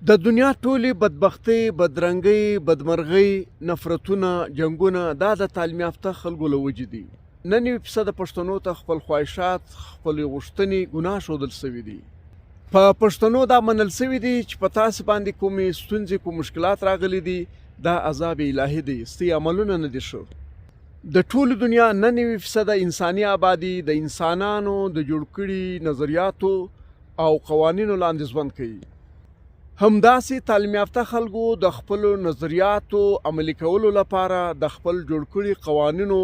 د دنیا ټولې بدبختۍ، بدرنګۍ، بدمرغۍ، نفرتونه، جنګونه دا د تعلیم یافته خلکو له وجې دي. نن یو فیصده پښتنو ته خپل خواهشات، خپلې غوښتنې ګناه ښودل سوي دي. په پښتنو دا منل سوي دي چې په تاسې باندې کومې ستونزې، کوم مشکلات راغلي دي، دا عذاب الهي دی، ستاسې عملونه نه دي ښه. د ټولو دنیا 99% انساني آبادي د انسانانو د جوړ کړي نظریاتو او قوانینو لاندې ژوند کوي. همداسې تعلیم یافته خلکو د خپلو نظریاتو عملي کولو لپاره، د خپل جوړ کړي قوانینو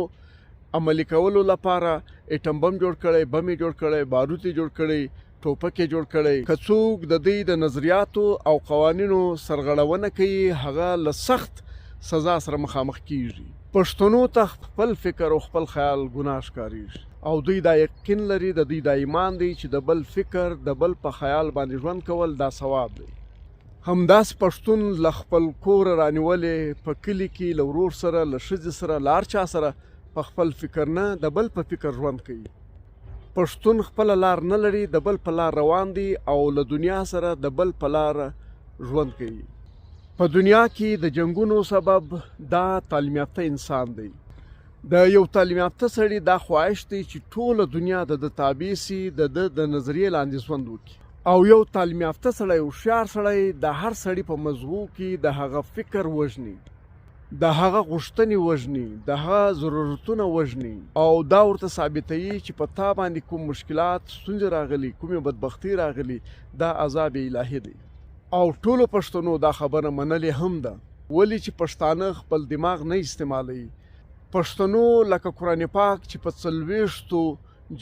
عملي کولو لپاره اټم بم جوړ کړی، بم یې جوړ کړی، بارود یې جوړ کړی، ټوپک یې جوړ کړی. که څوک د دوی د نظریاتو او قوانینو سرغړونه کوي، هغه له سخت سزا سره مخامخ کیږي. پښتنو ته خپل فکر او خپل خیال ګناه ښکارېږي او دوی دا یقین لري، د دوی دا ایمان دی چې د بل فکر، د بل په خیال باندې ژوند کول دا ثواب دی. همداسې پښتون له خپل کوره رانیولې په کلي کې له ورور سره، له ښځې سره، له هر چا سره په خپل فکر نه د بل په فکر ژوند کوي. پښتون خپله لار نه لري، د بل په لار روان دی او له دنیا سره د بل په لار ژوند کوي. په دنیا کې د جنګونو سبب دا تعلیم یافته انسان دی. د یو تعلیم یافته سړي دا خواهش دی چې ټوله دنیا د تابع سي، د نظریې لاندې ژوند وکړي. او یو تعلیم یافته سړی، هوښیار سړی د هر سړي په مزغو کې د هغه فکر وژني، د هغه غوښتنې وژني، د هغه ضرورتونه وژني او دا ورته ثابتوي چې په تا باندې کوم مشکلات، ستونزې راغلي، کومې بدبختي راغلي، دا عذاب الهي دی. او ټولو پښتنو دا خبره منلې هم ده. ولې چې پښتانه خپل دماغ نه استعمالوي. پښتنو لکه قرآن پاک چې په 40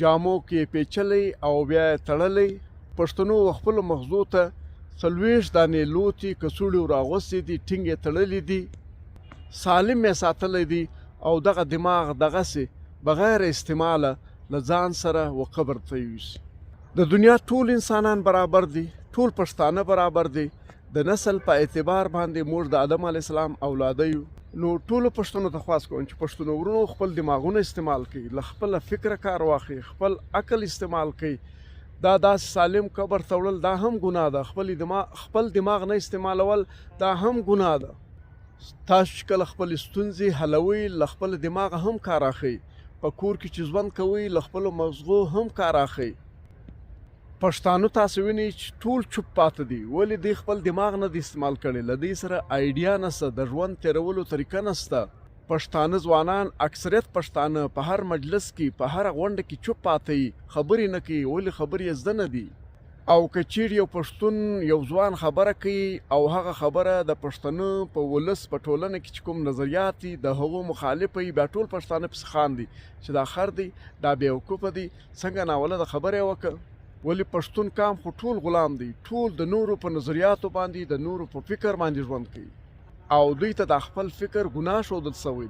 جامو کې پیچلی او بیا یې تړلی، پښتنو خپل مغزو ته 40 دانې لوتي کڅوړې راغوستې دي، ټینګ یې تړلي دي، سالم یې ساتلی دي او دغه دماغ دغسې بغیر استعماله له ځان سره و قبر ته یوسي. د دنیا ټول انسانان برابر دي، ټول پښتانه برابر دي. د نسل په اعتبار باندې موږ د آدم علیه السلام اولاده یو. نو ټولو پښتنو ته خواست کوم چې پښتنو ورونو خپل دماغونه استعمال کړي، له خپله فکره کار واخلي، خپل عقل استعمال کړي. دا داسې سالم قبر ته وړل دا هم ګناه ده. خپل دماغ نه استعمالول دا هم ګناه ده. تاسو چې کله خپل ستونزې حلوئ، له خپل دماغ هم کار اخلئ. په کور کې چې ژوند کوئ، له خپلو مغزو هم کار اخلئ. پښتانه تاسو وینئ چې ټول چوپ پاته دي. ولې دوی خپل دماغ نه دی استعمال کړی؟ له دوی سره آیډیا نشته، د ژوند تېرولو طریقه نشته. پښتانه ځوانان، اکثریت پښتانه په هر مجلس کې، په هر غونډه کې چوپ پاته وي، خبرې نه کوي. ولې خبرې یې زده نه دي. او که چیرې یو پښتون، یو ځوان خبره کوي او هغه خبره د پښتنو په ولس، په ټولنه کې چې کوم نظریات دي د هغو مخالف وي، بیا ټول پښتانه پسې خاندي چې دا خر دی، دا بیوقوفه دی، څنګه ناوله د خبره یې وکړه. ولې پښتون قام خو ټول غلام دی، ټول د نورو په نظریاتو باندې، د نورو په فکر باندې ژوند کوي او دوی ته د خپل فکر ګناه ښودل سوی دی.